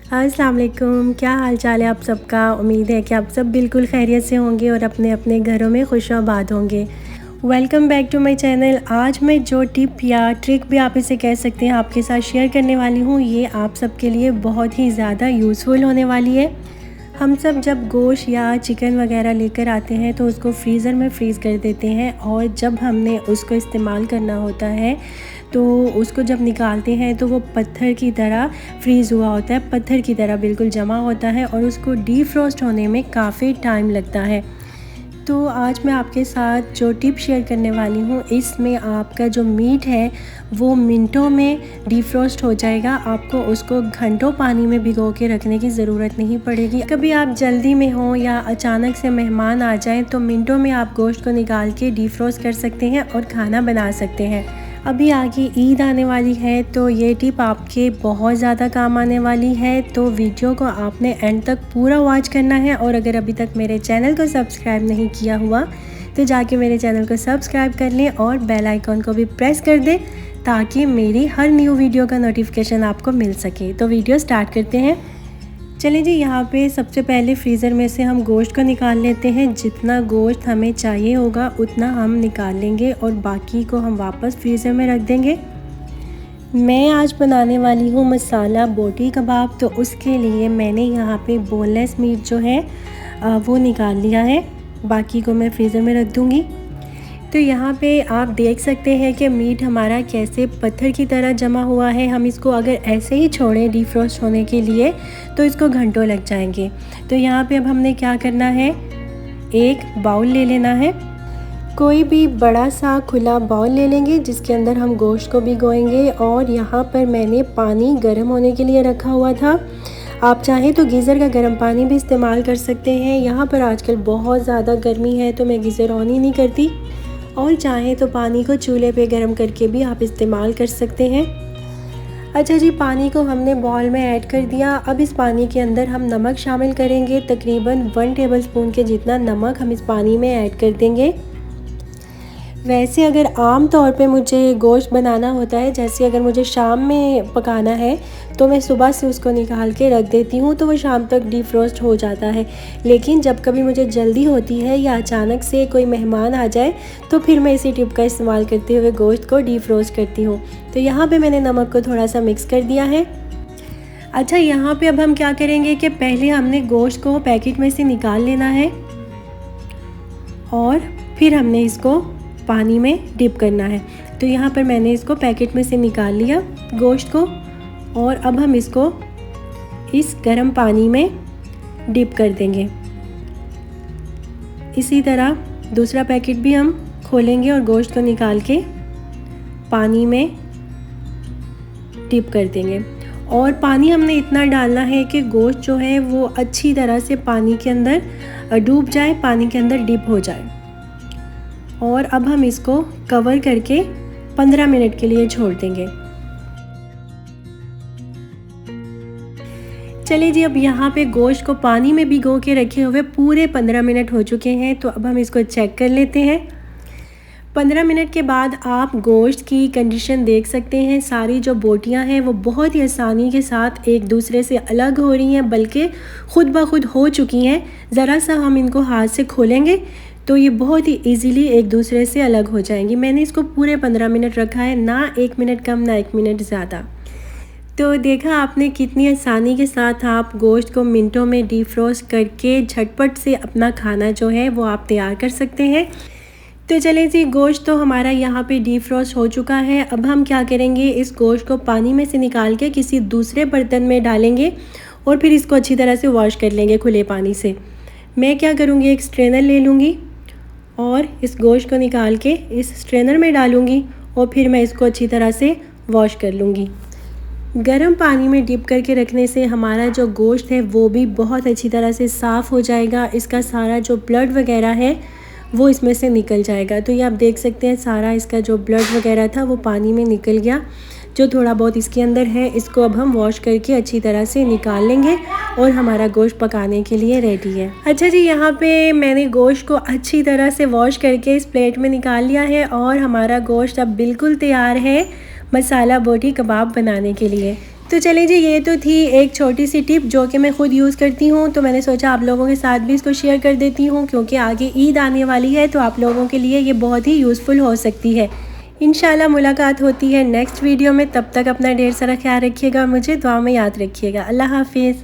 अस्सलाम वालेकुम, क्या हाल चाल है आप सबका। उम्मीद है कि आप सब बिल्कुल खैरियत से होंगे और अपने अपने घरों में खुशआबाद होंगे। Welcome back to my channel. आज मैं जो टिप या ट्रिक भी आप इसे कह सकते हैं आपके साथ शेयर करने वाली हूँ, ये आप सबके लिए बहुत ही ज़्यादा यूज़फुल होने वाली है। हम सब जब गोश्त या चिकन वगैरह लेकर आते हैं तो उसको फ्रीज़र में फ्रीज़ कर देते हैं, और जब हमने उसको इस्तेमाल करना होता है तो उसको जब निकालते हैं तो वो पत्थर की तरह फ्रीज़ हुआ होता है, पत्थर की तरह बिल्कुल जमा होता है, और उसको डीफ्रोस्ट होने में काफ़ी टाइम लगता है। तो आज मैं आपके साथ जो टिप शेयर करने वाली हूँ, इसमें आपका जो मीट है वो मिनटों में डीफ्रोस्ट हो जाएगा। आपको उसको घंटों पानी में भिगो के रखने की ज़रूरत नहीं पड़ेगी। कभी आप जल्दी में हो या अचानक से मेहमान आ जाएं तो मिनटों में आप गोश्त को निकाल के डीफ्रोस्ट कर सकते हैं और खाना बना सकते हैं। अभी आगे ईद आने वाली है तो ये टिप आपके बहुत ज़्यादा काम आने वाली है, तो वीडियो को आपने एंड तक पूरा वॉच करना है। और अगर अभी तक मेरे चैनल को सब्सक्राइब नहीं किया हुआ तो जाके मेरे चैनल को सब्सक्राइब कर लें और बेल आइकॉन को भी प्रेस कर दें, ताकि मेरी हर न्यू वीडियो का नोटिफिकेशन आपको मिल सके। तो वीडियो स्टार्ट करते हैं। चलें जी, यहाँ पे सबसे पहले फ्रीज़र में से हम गोश्त को निकाल लेते हैं। जितना गोश्त हमें चाहिए होगा उतना हम निकाल लेंगे और बाकी को हम वापस फ्रीज़र में रख देंगे। मैं आज बनाने वाली हूँ मसाला बोटी कबाब, तो उसके लिए मैंने यहाँ पे बोनलेस मीट जो है वो निकाल लिया है। बाकी को मैं फ्रीज़र में रख दूँगी। तो यहाँ पे आप देख सकते हैं कि मीट हमारा कैसे पत्थर की तरह जमा हुआ है। हम इसको अगर ऐसे ही छोड़ें डीफ्रोस्ट होने के लिए तो इसको घंटों लग जाएंगे। तो यहाँ पे अब हमने क्या करना है, एक बाउल ले लेना है। कोई भी बड़ा सा खुला बाउल ले लेंगे जिसके अंदर हम गोश्त को भिगोएंगे, और यहाँ पर मैंने पानी गर्म होने के लिए रखा हुआ था। आप चाहें तो गीज़र का गर्म पानी भी इस्तेमाल कर सकते हैं। यहाँ पर आजकल बहुत ज़्यादा गर्मी है तो मैं गीज़र ऑन ही नहीं करती, और चाहें तो पानी को चूल्हे पे गर्म करके भी आप इस्तेमाल कर सकते हैं। अच्छा जी, पानी को हमने बॉल में ऐड कर दिया। अब इस पानी के अंदर हम नमक शामिल करेंगे। तकरीबन 1 टेबलस्पून के जितना नमक हम इस पानी में ऐड कर देंगे। वैसे अगर आम तौर पे मुझे गोश्त बनाना होता है, जैसे अगर मुझे शाम में पकाना है तो मैं सुबह से उसको निकाल के रख देती हूँ तो वो शाम तक डीफ्रोस्ट हो जाता है। लेकिन जब कभी मुझे जल्दी होती है या अचानक से कोई मेहमान आ जाए तो फिर मैं इसी टिप का इस्तेमाल करते हुए गोश्त को डीफ्रोस्ट करती हूँ। तो यहाँ पे मैंने नमक को थोड़ा सा मिक्स कर दिया है। अच्छा, यहाँ पे अब हम क्या करेंगे कि पहले हमने गोश्त को पैकेट में से निकाल लेना है और फिर हमने इसको पानी में डिप करना है। तो यहाँ पर मैंने इसको पैकेट में से निकाल लिया गोश्त को, और अब हम इसको इस गर्म पानी में डिप कर देंगे। इसी तरह दूसरा पैकेट भी हम खोलेंगे और गोश्त को निकाल के पानी में डिप कर देंगे। और पानी हमने इतना डालना है कि गोश्त जो है वो अच्छी तरह से पानी के अंदर डूब जाए, पानी के अंदर डिप हो जाए। और अब हम इसको कवर करके 15 मिनट के लिए छोड़ देंगे। चलिए जी, अब यहाँ पे गोश्त को पानी में भिगो के रखे हुए पूरे 15 मिनट हो चुके हैं। तो अब हम इसको चेक कर लेते हैं। 15 मिनट के बाद आप गोश्त की कंडीशन देख सकते हैं। सारी जो बोटियाँ हैं वो बहुत ही आसानी के साथ एक दूसरे से अलग हो रही हैं, बल्कि खुद ब खुद हो चुकी हैं। ज़रा सा हम इनको हाथ से खोलेंगे तो ये बहुत ही इजीली एक दूसरे से अलग हो जाएंगी। मैंने इसको पूरे 15 मिनट रखा है, ना 1 मिनट कम ना 1 मिनट ज़्यादा। तो देखा आपने कितनी आसानी के साथ आप गोश्त को मिनटों में डीफ्रोस्ट करके झटपट से अपना खाना जो है वो आप तैयार कर सकते हैं। तो चलें जी, गोश्त तो हमारा यहाँ पे डीफ्रोस्ट हो चुका है। अब हम क्या करेंगे, इस गोश्त को पानी में से निकाल के किसी दूसरे बर्तन में डालेंगे और फिर इसको अच्छी तरह से वॉश कर लेंगे खुले पानी से। मैं क्या करूँगी, एक स्ट्रेनर ले लूँगी और इस गोश्त को निकाल के इस स्ट्रेनर में डालूँगी और फिर मैं इसको अच्छी तरह से वॉश कर लूँगी। गर्म पानी में डिप करके रखने से हमारा जो गोश्त है वो भी बहुत अच्छी तरह से साफ़ हो जाएगा। इसका सारा जो ब्लड वगैरह है वो इसमें से निकल जाएगा। तो ये आप देख सकते हैं सारा इसका जो ब्लड वगैरह था वो पानी में निकल गया। जो थोड़ा बहुत इसके अंदर है इसको अब हम वॉश करके अच्छी तरह से निकाल लेंगे और हमारा गोश्त पकाने के लिए रेडी है। अच्छा जी, यहाँ पे मैंने गोश्त को अच्छी तरह से वॉश करके इस प्लेट में निकाल लिया है और हमारा गोश्त अब बिल्कुल तैयार है मसाला बोटी कबाब बनाने के लिए। तो चलिए जी, ये तो थी एक छोटी सी टिप जो कि मैं ख़ुद यूज़ करती हूँ, तो मैंने सोचा आप लोगों के साथ भी इसको शेयर कर देती हूँ, क्योंकि आगे ईद आने वाली है तो आप लोगों के लिए ये बहुत ही यूज़फुल हो सकती है। इंशाल्लाह मुलाकात होती है नेक्स्ट वीडियो में, तब तक अपना ढेर सारा ख्याल रखिएगा, मुझे दुआ में याद रखिएगा। अल्लाह हाफिज़।